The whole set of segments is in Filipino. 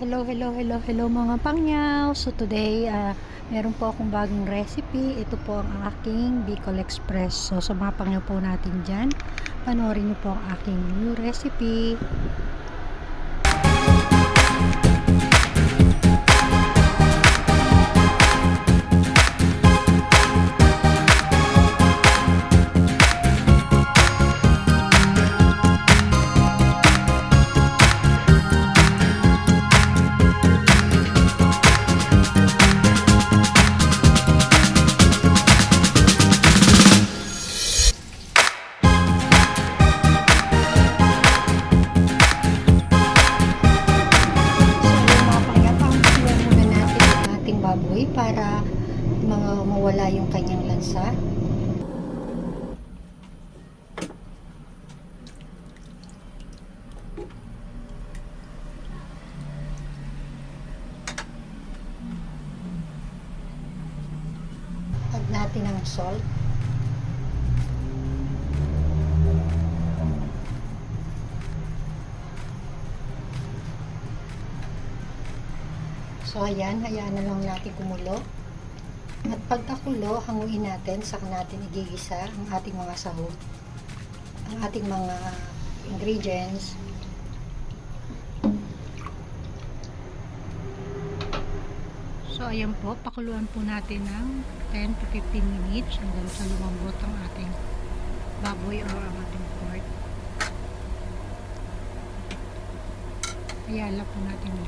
Hello mga pangyaw. So today, meron po akong bagong recipe. Ito po ang aking Bicol Express. So sa mga pangyaw po natin dyan, panoorin niyo po ang aking new recipe. Baboy para mawala yung kanyang lansa. Add natin ang salt. So ayan, hayaan na lang natin kumulo. At pagkakulo, hanguin natin, saka natin igigisa ang ating mga sahog, ang ating mga ingredients. So ayan po, pakuluan po natin ng 10 to 15 minutes hanggang sa lumambot ang ating baboy o ang ating pork. Hayaan lang po natin yan.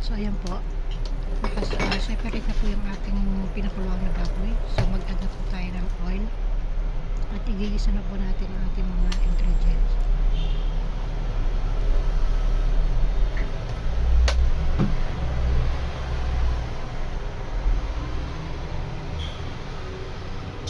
So ayan po, separate na po yung ating pinakuluang na baboy. So mag-add na po tayo ng oil at igigisa na po natin ang ating mga ingredients.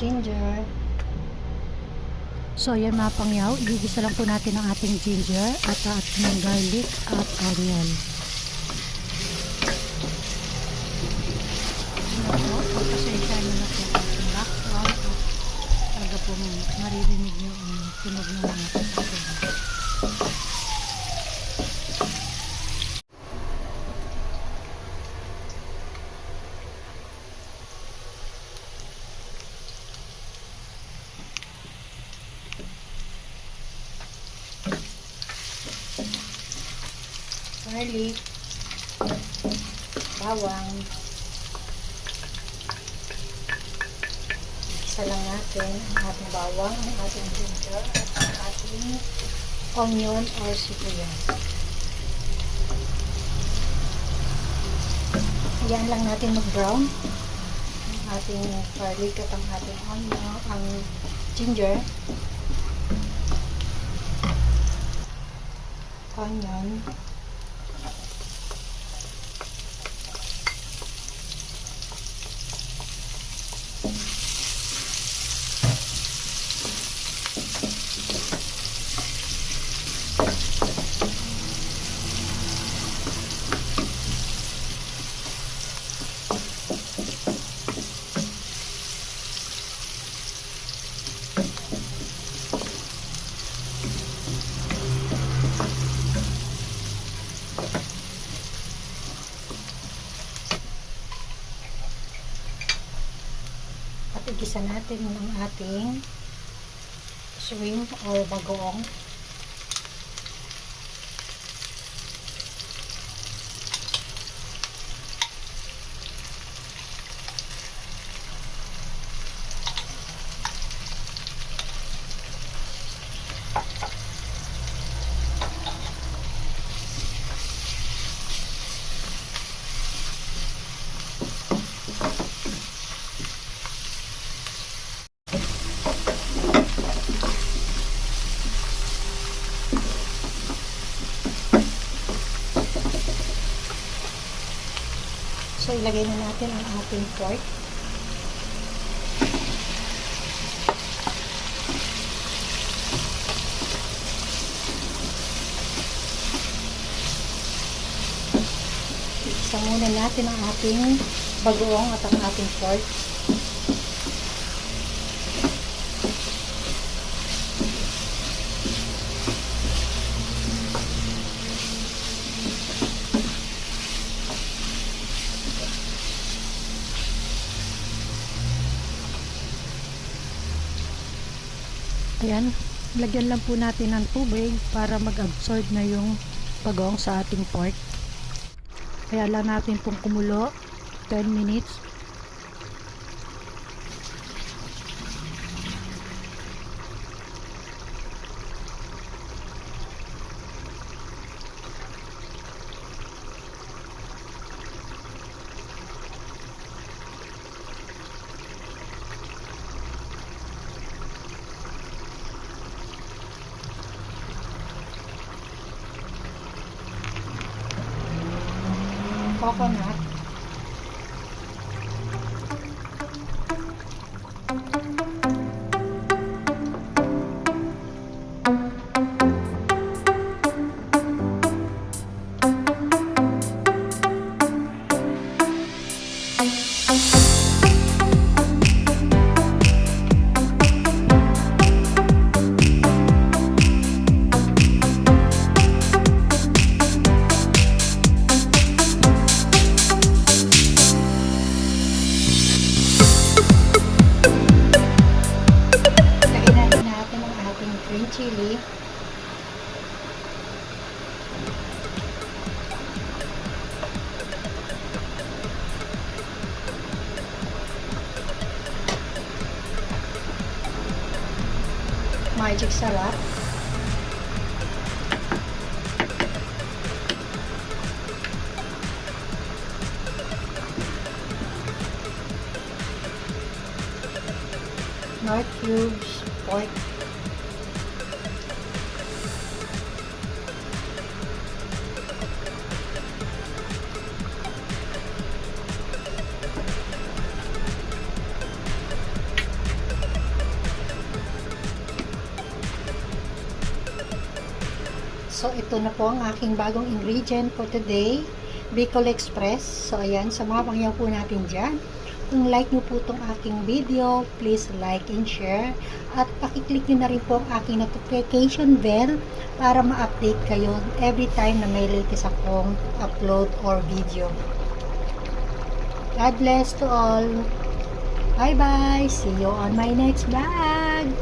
Ginger. So ayan mga pangyaw, igigisa lang po natin ang ating ginger at ating garlic at onion. Pagpasensya nyo na po ang background at talaga po maririnig nyo ang tunog ng mga sasakyan. Garlic, bawang, isa lang natin ang ating bawang, ang ating ginger, at ang ating onion or sibuyas. Ayan lang natin mag-brown ang ating garlic at ang ating onion, ang ginger, onion, at igisa natin ang ating shrimp or bagoong. So, ilagay na natin ang ating pork. Igisa muna natin ang ating bagoong at ang ating pork. Ayan, lagyan lang po natin ng tubig para mag-absorb na yung bagoong sa ating pork. Kaya lang natin pong kumulo 10 minutes. Coconut. Green chili, magic sarap, North cubes, pork, so ito na po ang aking bagong ingredient for today, Bicol Express. So ayan, sa mga pangyaw po natin dyan, kung like nyo po itong aking video, please like and share. At pakiclick nyo na rin po ang aking notification bell para ma-update kayo every time na may latest akong upload or video. God bless to all. Bye bye. See you on my next vlog.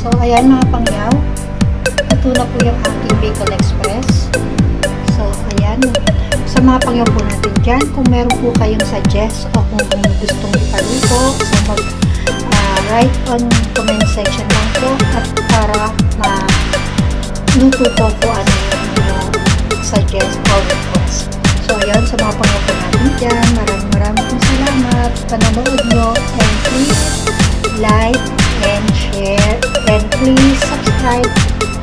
So, ayan mga pangyaw. Ito na po yung aking Bicol Express. So, ayan. Sa mga pangyaw po natin dyan, kung meron po kayong suggest o kung gustong ipaluto, so write on comment section lang po at para ma-luto po ano yung suggest or request. So, ayan. Sa mga pangyaw po natin dyan, maraming salamat. Panonood nyo and please like and share and please subscribe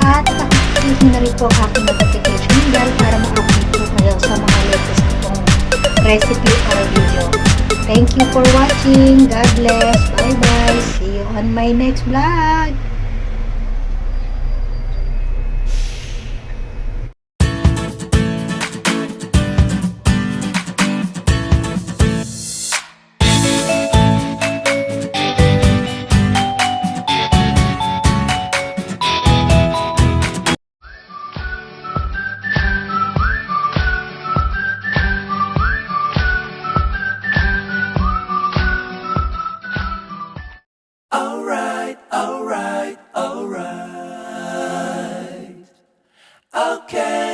at pakiclick na rin po ang aking notification bell para ma-update po kayo sa mga latest kong recipe or video. Thank you for watching. God bless. Bye bye. See you on my next vlog. Okay.